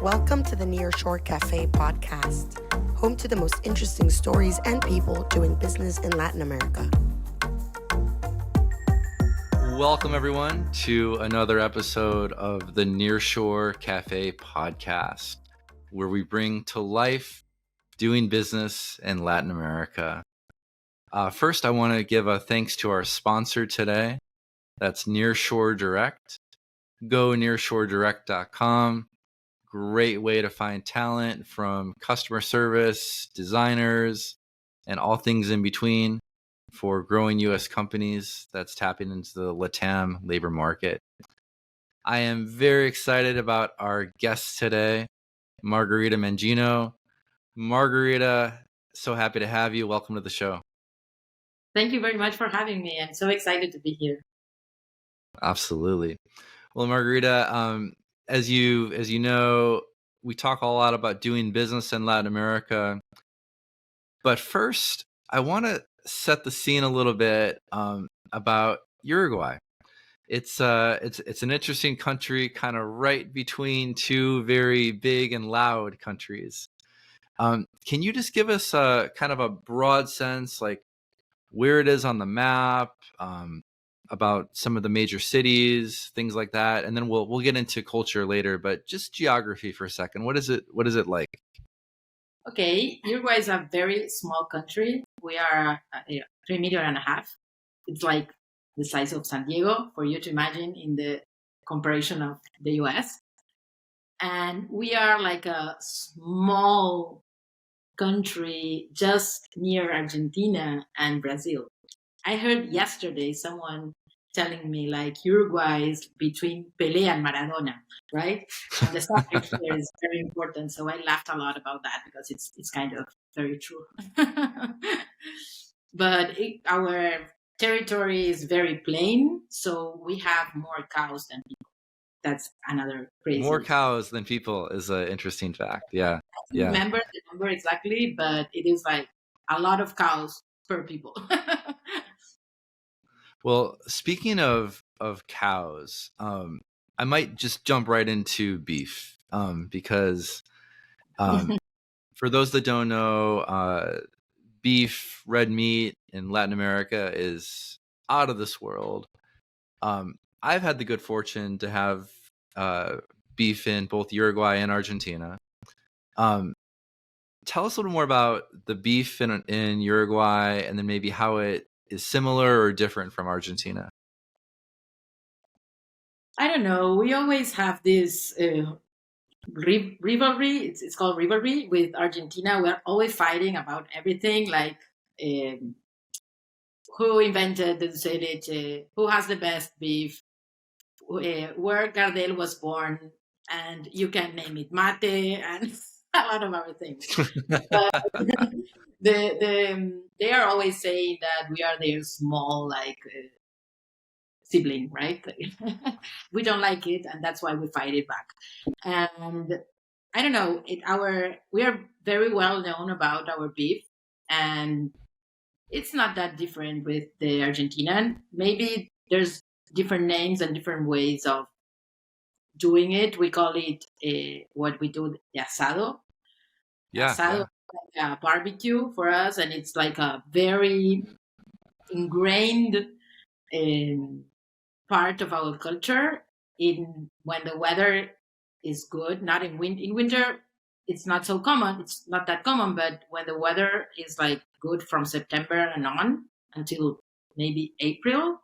Welcome to the Nearshore Cafe podcast, home to the most interesting stories and people doing business in Latin America. Welcome, everyone, to another episode of the Nearshore Cafe podcast, where we bring to life doing business in Latin America. First, I want to give a thanks to our sponsor today. That's Nearshore Direct. Go nearshoredirect.com. Great way to find talent from customer service, designers, and all things in between for growing U.S. companies that's tapping into the LATAM labor market. I am very excited about our guest today, Margarita Mangino. Margarita, so happy to have you. Welcome to the show. Thank you very much for having me. I'm so excited to be here. Absolutely. Well, Margarita, as you know, we talk a lot about doing business in Latin America. But first, I want to set the scene a little bit about Uruguay. It's an interesting country, kind of right between two very big and loud countries. Can you just give us a kind of a broad sense, like where it is on the map, about some of the major cities, things like that, and then we'll get into culture later. But just geography for a second. What is it like? Okay, Uruguay is a very small country. We are 3.5 million. It's like the size of San Diego, for you to imagine in the comparison of the US. And we are like a small country just near Argentina and Brazil. I heard yesterday someone telling me like Uruguay is between Pelé and Maradona, right? And the soccer here is very important. So I laughed a lot about that because it's kind of very true. But our territory is very plain, so we have more cows than people. That's another crazy. More cows than people is an interesting fact. Yeah. I don't remember the number exactly, but it is like a lot of cows per people. Well, speaking of cows, I might just jump right into beef because for those that don't know, beef, red meat in Latin America is out of this world. I've had the good fortune to have beef in both Uruguay and Argentina. Tell us a little more about the beef in Uruguay, and then maybe how it is similar or different from Argentina. I don't know. We always have this rivalry. It's called rivalry with Argentina. We're always fighting about everything, like who invented the dulce de leche, who has the best beef, where Gardel was born, and you can name it mate and a lot of other things. But they are always saying that we are their small sibling, right? We don't like it, and that's why we fight it back. And I don't know, we are very well known about our beef, and it's not that different with the Argentinian. Maybe there's different names and different ways of doing it. We call it what we do, the asado. Yeah, asado is like a barbecue for us, and it's like a very ingrained part of our culture. When the weather is good, not in winter, it's not so common. It's not that common, but when the weather is like good from September and on until maybe April,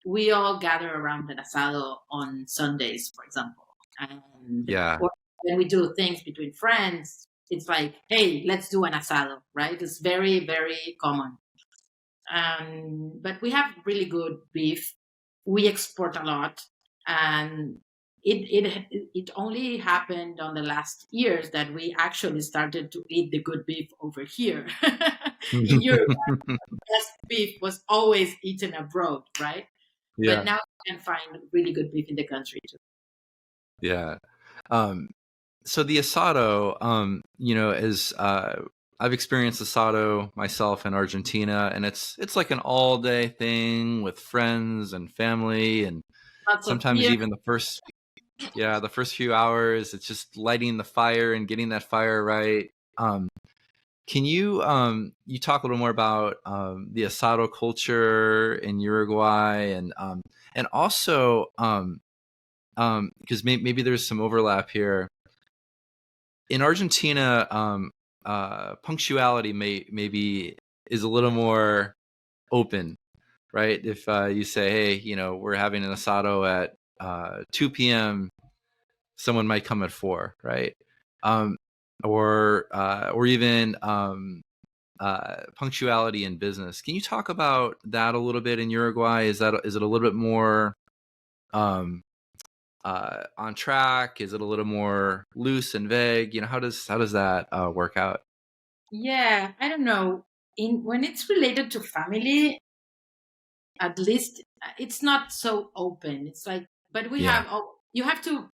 we all gather around an asado on Sundays, for example. And when we do things between friends, it's like, hey, let's do an asado, right? It's very, very common. But we have really good beef. We export a lot, and it only happened on the last years that we actually started to eat the good beef over here. In Europe, the best beef was always eaten abroad, right? Yeah. But now you can find really good beef in the country too. Yeah. So the asado, is I've experienced asado myself in Argentina, and it's like an all day thing with friends and family, and sometimes even the first Yeah, the first few hours, it's just lighting the fire and getting that fire right. Can you talk a little more about the asado culture in Uruguay and also because maybe there's some overlap here in Argentina. Punctuality maybe is a little more open, right? If you say, hey, we're having an asado at 2 p.m., someone might come at 4, right? Um, or even punctuality in business. Can you talk about that a little bit in Uruguay? Is it a little bit more um, on track? Is it a little more loose and vague? How does that work out? Yeah, I don't know. When it's related to family, at least it's not so open. It's like, but we Yeah, have, you have to,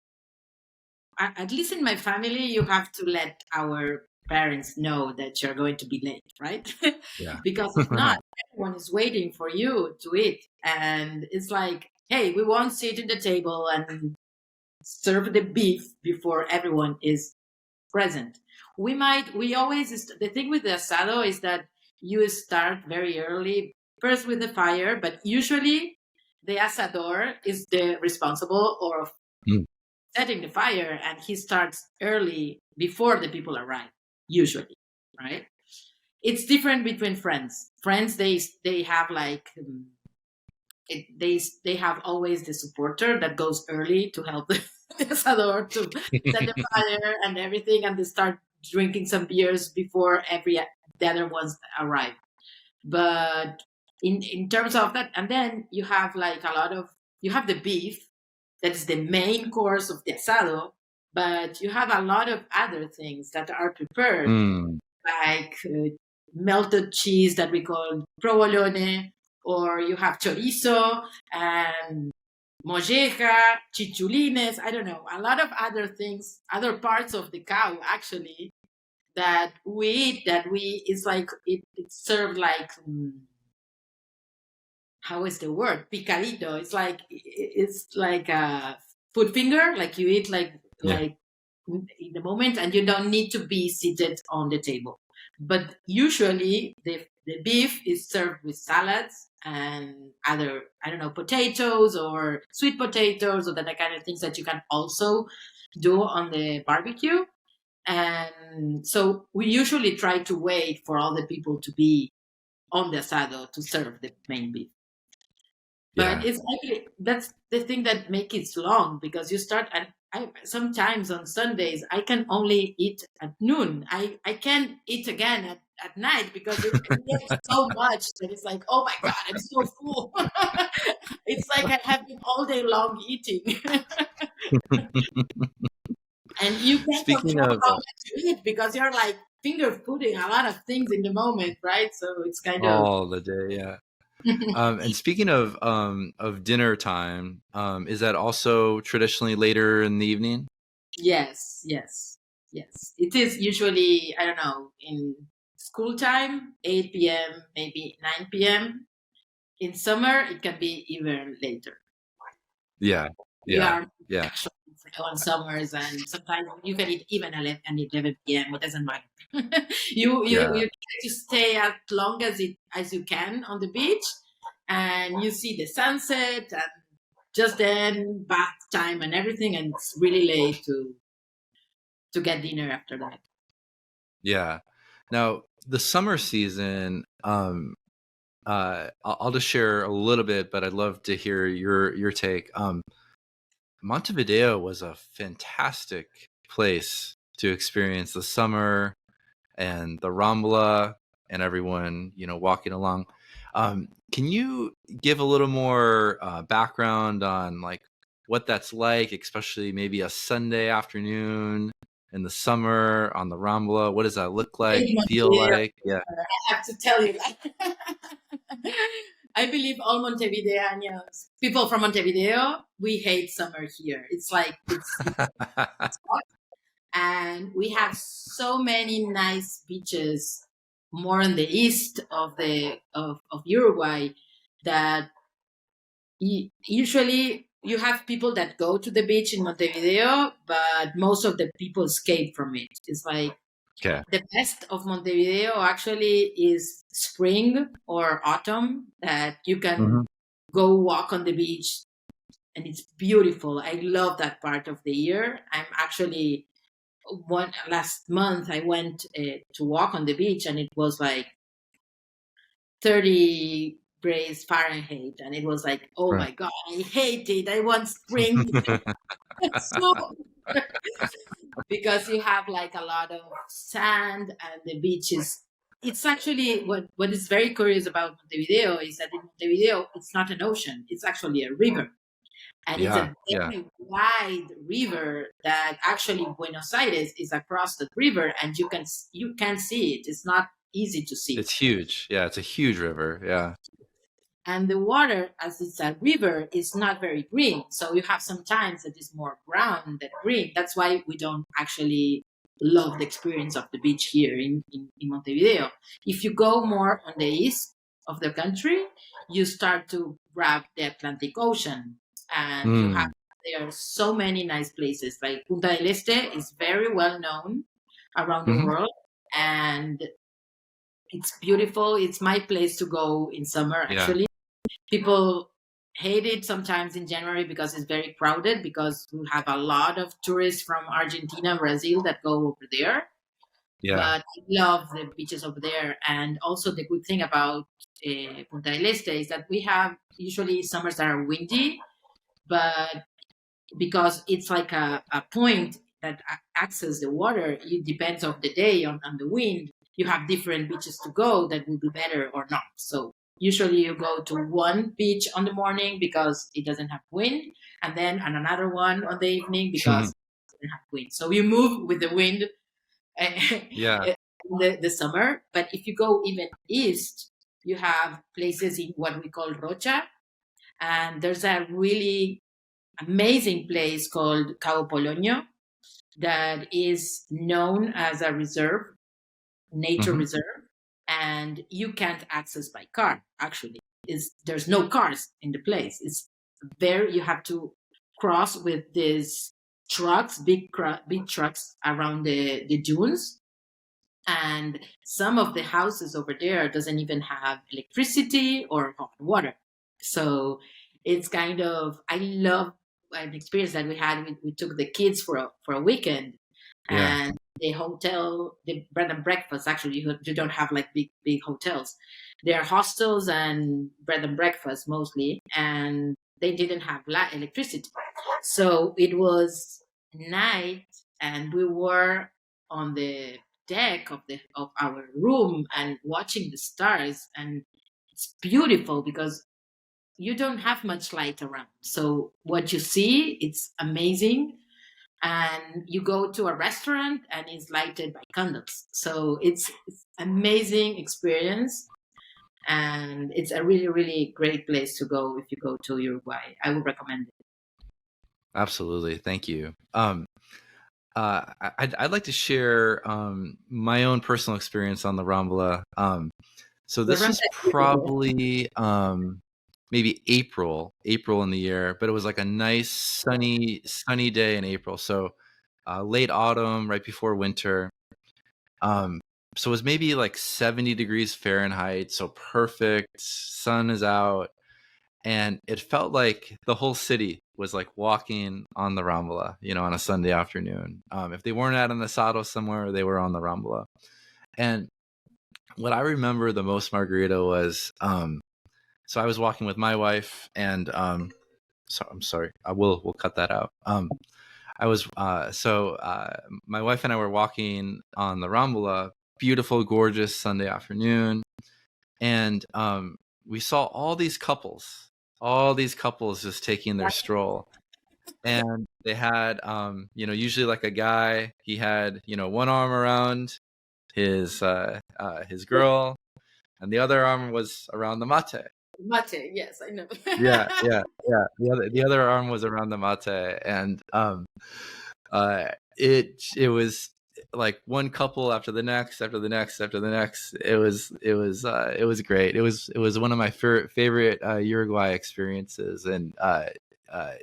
at least in my family, you have to let our parents know that you're going to be late, right? yeah, Because if not, everyone is waiting for you to eat. And it's like, hey, we won't sit at the table and serve the beef before everyone is present. We always, the thing with the asado is that you start very early, first with the fire, but usually the asador is the responsible of Mm, setting the fire, and he starts early before the people arrive, usually, right? It's different between friends. Friends, they have like they have always the supporter that goes early to help the asador to set the fire and everything, and they start drinking some beers before the other ones arrive. But in terms of that, and then you have like you have the beef that is the main course of the asado, but you have a lot of other things that are prepared, mm. like melted cheese that we call provolone, or you have chorizo and molleja, chichulines, I don't know, a lot of other things, other parts of the cow actually that we eat, that it's like it's served like how is the word, picadito. It's like a foot finger, like you eat Yeah, like in the moment, and you don't need to be seated on the table. But usually the beef is served with salads and other, I don't know, potatoes or sweet potatoes or that kind of things that you can also do on the barbecue. And so we usually try to wait for all the people to be on the asado to serve the main beef. But yeah. it's actually that's the thing that makes it long, because you start, and I sometimes on Sundays I can only eat at noon. I can't eat again at night because it gets so much that it's like, oh my god, I'm so full. It's like I have been all day long eating. And you can't Speaking control of how much you eat because you're like finger fooding a lot of things in the moment, right? So it's kind of all the day, yeah. And speaking of dinner time, is that also traditionally later in the evening? yes, yes, yes. It is usually, I don't know, in school time, 8 p.m., maybe 9 p.m. In summer, it can be even later. Yeah, We yeah, are yeah, actually on summers, and sometimes you can eat even at 11 p.m. It doesn't matter. yeah, You try to stay as long as you can on the beach, and you see the sunset, and just then bath time and everything, and it's really late to get dinner after that. yeah. Now, the summer season, I'll just share a little bit, but I'd love to hear your take. Montevideo was a fantastic place to experience the summer and the Rambla and everyone, walking along. Can you give a little more background on like what that's like, especially maybe a Sunday afternoon in the summer on the Rambla? What does that look like, In feel Montevideo, like? Yeah. I have to tell you that. I believe all Montevideanos, people from Montevideo, we hate summer here. It's like it's hot, and we have so many nice beaches more in the east of of Uruguay that usually you have people that go to the beach in Montevideo, but most of the people escape from it. It's like Okay. the best of Montevideo actually is spring or autumn, that you can Hmm. go walk on the beach, and it's beautiful. I love that part of the year. I'm actually last month I went to walk on the beach, and it was like 30 degrees Fahrenheit, and it was like, oh Right. my god, I hate it. I want spring. So because you have like a lot of sand, and the beach is, it's actually what is very curious about Montevideo is that in Montevideo it's not an ocean, it's actually a river, and it's Yeah. a Yeah. very wide river that actually Buenos Aires is across the river, and you can see it. It's not easy to see. It's huge. Yeah. It's a huge river. Yeah. And the water, as it's a river, is not very green. So you have some times that is more brown than green. That's why we don't actually love the experience of the beach here in Montevideo. If you go more on the east of the country, you start to grab the Atlantic Ocean, and you have, Mm. there are so many nice places. Like Punta del Este is very well known around the Hmm. world, and it's beautiful. It's my place to go in summer, Yeah. actually. People hate it sometimes in January because it's very crowded, because we have a lot of tourists from Argentina and Brazil that go over there. Yeah. But I love the beaches over there. And also the good thing about Punta del Este is that we have usually summers that are windy, but because it's like a point that access the water, it depends of the day on the wind. You have different beaches to go that will be better or not. So usually you go to one beach on the morning because it doesn't have wind, and then on another one on the evening because it doesn't have wind. So you move with the wind Yeah. in the summer. But if you go even east, you have places in what we call Rocha, and there's a really amazing place called Cabo Polonio that is known as a reserve, nature Hmm. reserve, and you can't access by car. Actually, is there's no cars in the place. It's there. You have to cross with these trucks, big trucks around the dunes, and some of the houses over there doesn't even have electricity or hot water. So it's kind of, I love an experience that we had. We took the kids for a weekend, Yeah. and the hotel, the bread and breakfast, actually you don't have like big hotels. They are hostels and bread and breakfast mostly, and they didn't have electricity. So it was night, and we were on the deck of our room and watching the stars, and it's beautiful because you don't have much light around, so what you see, it's amazing. And you go to a restaurant and it's lighted by candles, so it's amazing experience, and it's a really really great place to go if you go to Uruguay. I would recommend it. Absolutely. Thank you. I'd like to share my own personal experience on the Rambla. So The this Rambla was is beautiful. probably maybe April in the year, but it was like a nice sunny day in April. So late autumn, right before winter. Um, so it was maybe like 70 degrees Fahrenheit. So perfect. Sun is out. And it felt like the whole city was like walking on the Rambla, on a Sunday afternoon. If they weren't at an asado somewhere, they were on the Rambla. And what I remember the most, Margarita, was so I was walking with my wife, and so I'm sorry, we'll cut that out. I was my wife and I were walking on the Rambla, beautiful, gorgeous Sunday afternoon, and we saw all these couples just taking their stroll, and they had usually like a guy, he had one arm around his girl, and the other arm was around the mate. Mate, yes, I know. Yeah. The other arm was around the mate, and it was like one couple after the next, after the next, after the next. It was great. It was one of my favorite Uruguay experiences, and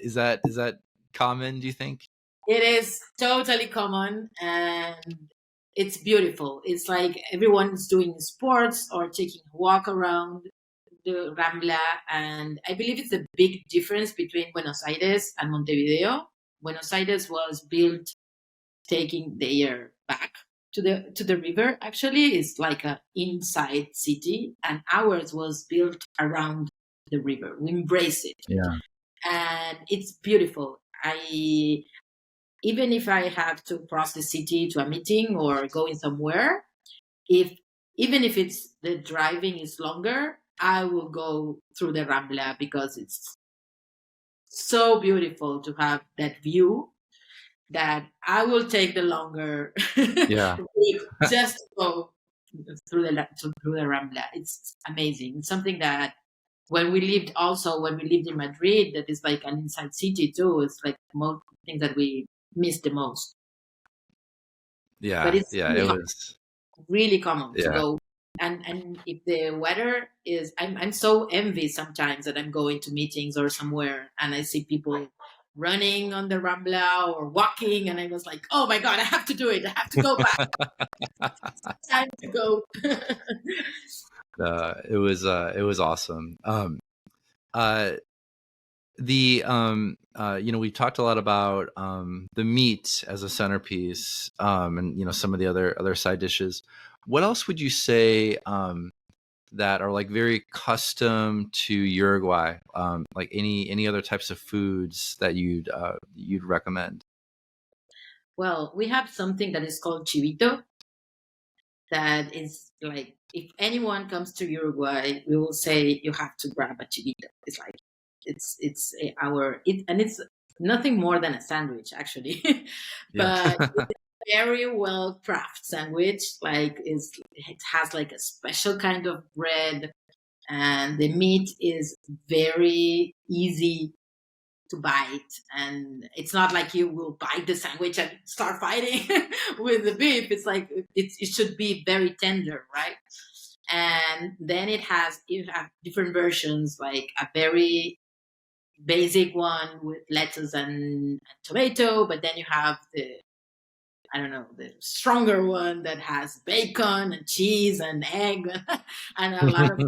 Is that common, do you think? It is totally common and it's beautiful. It's like everyone's doing sports or taking a walk around the Rambla. And I believe it's a big difference between Buenos Aires and Montevideo. Buenos Aires was built taking the air back to the river. Actually, it's like a inside city, and ours was built around the river. We embrace it, Yeah. and it's beautiful. I Even if I have to cross the city to a meeting or going somewhere, if even if it's the driving is longer, I will go through the Rambla because it's so beautiful to have that view that I will take the longer Yeah. route just to go through the Rambla. It's amazing. It's something that when we lived in Madrid, that is like an inside city too. It's like most things that we miss the most. But Yeah. it's Yeah. It was. really common to Yeah. go. And if the weather is, I'm so envious sometimes that I'm going to meetings or somewhere and I see people running on the Rambla or walking, and I was like, oh my god, I have to do it. I have to go back. Time to go. It was awesome. Uh, we talked a lot about the meat as a centerpiece, and some of the other side dishes. What else would you say that are like very custom to Uruguay? Like any other types of foods that you'd recommend? Well, we have something that is called chivito. That is like, if anyone comes to Uruguay, we will say you have to grab a chivito. It's like and it's nothing more than a sandwich actually, Yeah. but it's a very well crafted sandwich. Like it has like a special kind of bread, and the meat is very easy to bite, and it's not like you will bite the sandwich and start fighting with the beef. It's like it should be very tender, right? And then you have different versions, like a very basic one with lettuce and tomato, but then you have the stronger one that has bacon and cheese and egg and a lot of that.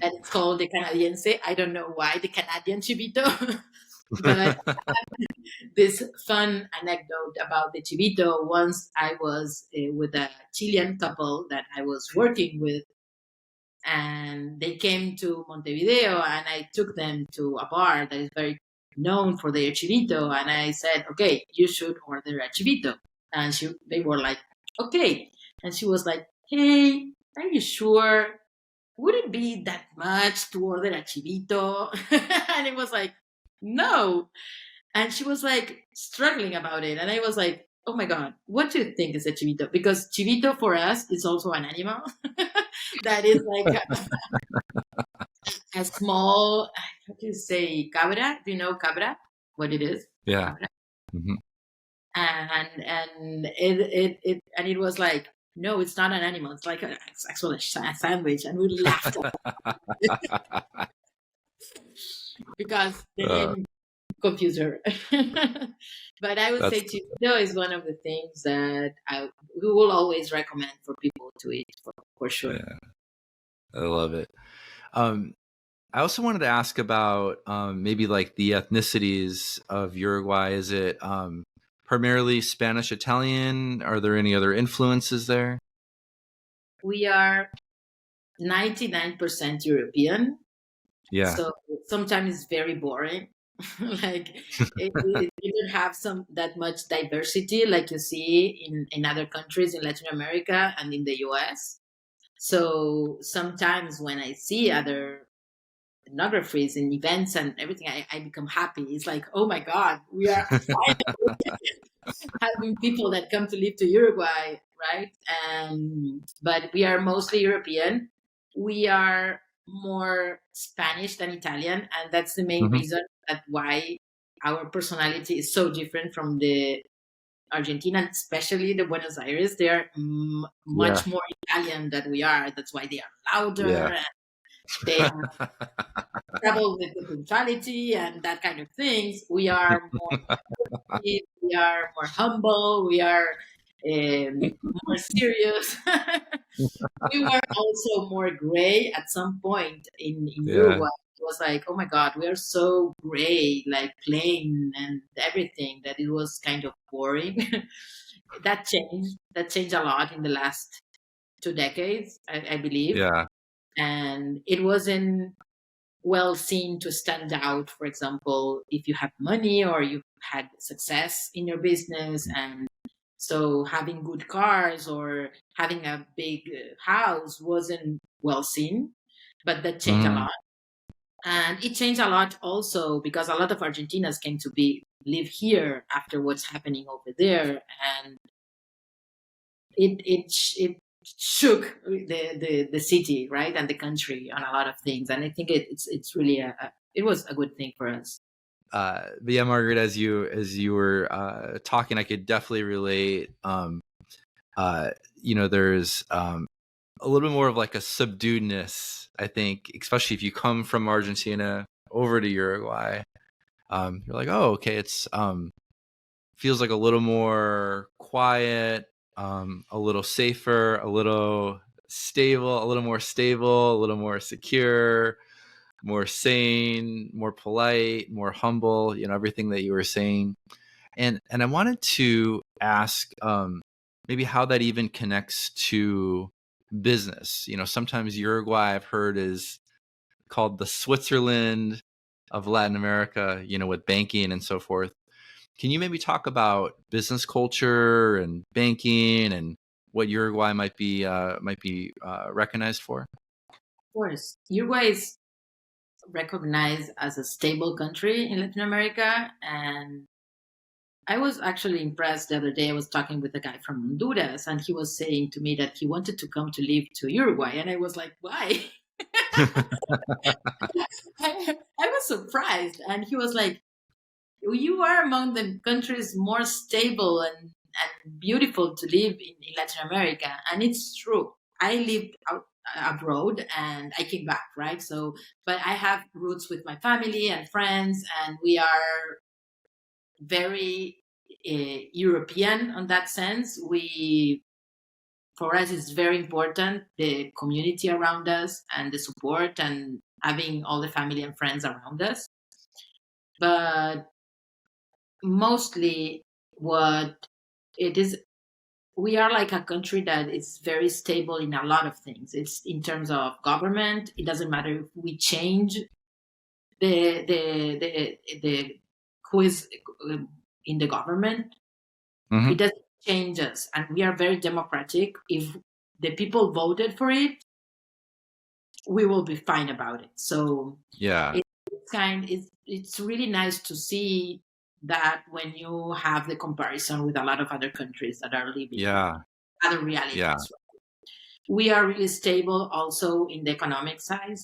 It's called the Canadiense. I don't know why the Canadian chivito, but this fun anecdote about the chivito. Once I was with a Chilean couple that I was working with, and they came to Montevideo, and I took them to a bar that is very known for their chivito, and I said, okay, you should order a chivito. And they were like, okay. And she was like, hey, are you sure? Would it be that much to order a chivito? And it was like, no. And she was like struggling about it. And I was like, oh my God, what do you think is a chivito? Because chivito for us is also an animal that is like a small, how do you say, cabra? Do you know cabra? What it is? Yeah. Cabra. Mhm. And it was like, no, it's not an animal. It's like it's actually a sandwich. And we laughed because the Uh, name confused her. But I would say that's chivito is one of the things that we will always recommend for people to eat for sure. Yeah, I love it. I also wanted to ask about maybe like the ethnicities of Uruguay. Is it primarily Spanish, Italian? Are there any other influences there? We are 99% European. Yeah. So sometimes it's very boring. Like you don't have that much diversity like you see in other countries in Latin America and in the US. So sometimes when I see other ethnographies and events and everything, I become happy. It's like, oh my God, we are having people that come to live to Uruguay, right? But we are mostly European. We are more Spanish than Italian, and that's the main Mhm. reason that why our personality is so different from the Argentina, especially the Buenos Aires. They are Yeah. much more Italian than we are. That's why they are louder. Yeah. They have trouble with the punctuality and that kind of things. We are more active, we are more humble, we are more serious. We were also more gray at some point in Yeah. Uruguay. It was like, oh my God, we are so gray, like plain and everything, that it was kind of boring. That changed. That changed a lot in the last 2 decades, I believe. Yeah. And it wasn't well seen to stand out, for example, if you have money or you had success in your business. And so having good cars or having a big house wasn't well seen. But that changed a Hmm. lot. And it changed a lot also because a lot of Argentinians came to be live here after what's happening over there. And it shook the city, right, and the country on a lot of things. And I think it's really it was a good thing for us. But yeah, Margaret, as you were talking, I could definitely relate. There's a little bit more of like a subduedness, I think, especially if you come from Argentina over to Uruguay. You're like, oh, okay, it's feels like a little more quiet, a little safer, a little stable, a little more stable, a little more secure, more sane, more polite, more humble, everything that you were saying. And I wanted to ask maybe how that even connects to business. Sometimes Uruguay, I've heard, is called the Switzerland of Latin America, with banking and so forth. Can you maybe talk about business culture and banking and what Uruguay might be recognized for? Of course, Uruguay is recognized as a stable country in Latin America. And I was actually impressed the other day. I was talking with a guy from Honduras, and he was saying to me that he wanted to come to live to Uruguay. And I was like, why? I was surprised. And he was like, you are among the countries more stable and beautiful to live in Latin America. And it's true. I lived abroad and I came back, right? So, but I have roots with my family and friends, and we are very European on that sense. For us, it's very important the community around us and the support and having all the family and friends around us. But mostly, what it is, we are like a country that is very stable in a lot of things. It's in terms of government. It doesn't matter if we change the who is in the government. Hmm. It doesn't change us, and we are very democratic. If the people voted for it, we will be fine about it. So Yeah. it's really nice to see that when you have the comparison with a lot of other countries that are living Yeah. other realities. Yeah. We are really stable also in the economic side,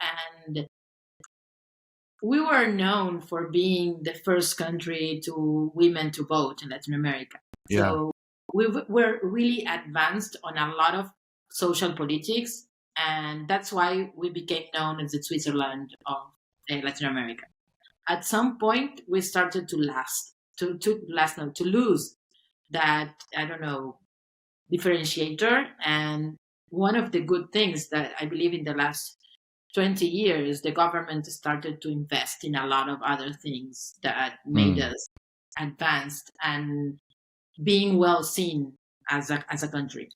and we were known for being the first country to women to vote in Latin America. Yeah. So we're really advanced on a lot of social politics, and that's why we became known as the Switzerland of Latin America. At some point, we started to lose that, I don't know, differentiator. And one of the good things that I believe in the last 20 years, the government started to invest in a lot of other things that made Mm. us advanced and being well seen as a country.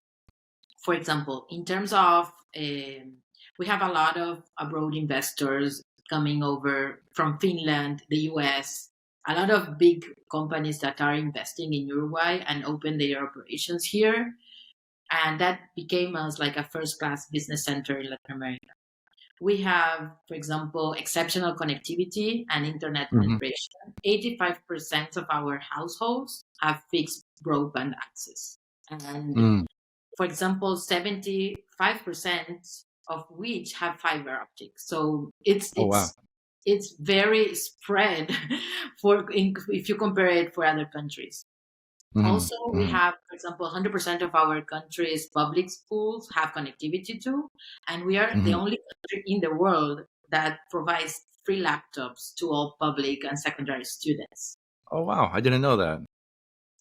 For example, in terms of, we have a lot of abroad investors coming over from Finland, the US, a lot of big companies that are investing in Uruguay and open their operations here. And that became us like a first class business center in Latin America. We have, for example, exceptional connectivity and internet Hmm. penetration. 85% of our households have fixed broadband access. And Mm. for example, 75% of which have fiber optics. So it's Oh, wow. it's it's very spread if you compare it for other countries. Hmm. Also, we Hmm. have, for example, 100% of our country's public schools have connectivity to, and we are the Hmm. only country in the world that provides free laptops to all public and secondary students. Oh wow, I didn't know that.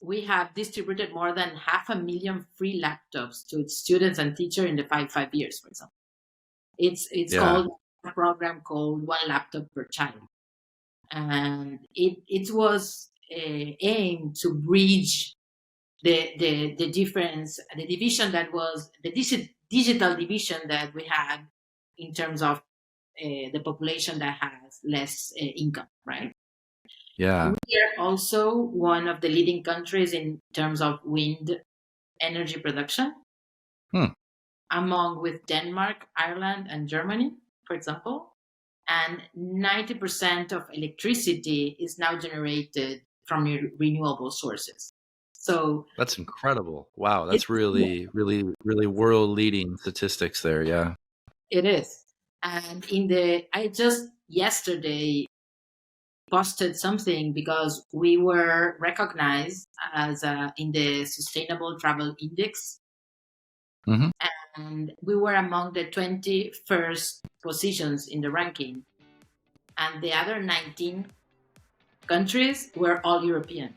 We have distributed more than 500,000 free laptops to students and teachers in the 5 years, for example. It's Yeah. called a program called One Laptop Per Child, and it was aimed to bridge the difference, the division that was the digital division that we had in terms of the population that has less income, right? Yeah. We are also one of the leading countries in terms of wind energy production, Hmm. among with Denmark, Ireland, and Germany, for example. And 90% of electricity is now generated from renewable sources. So That's incredible. Wow, it, that's really, really, really world leading statistics there. Yeah. it is. And I just yesterday posted something because we were recognized as in the Sustainable Travel Index, Hmm. and we were among the 21st positions in the ranking, and the other 19 countries were all European.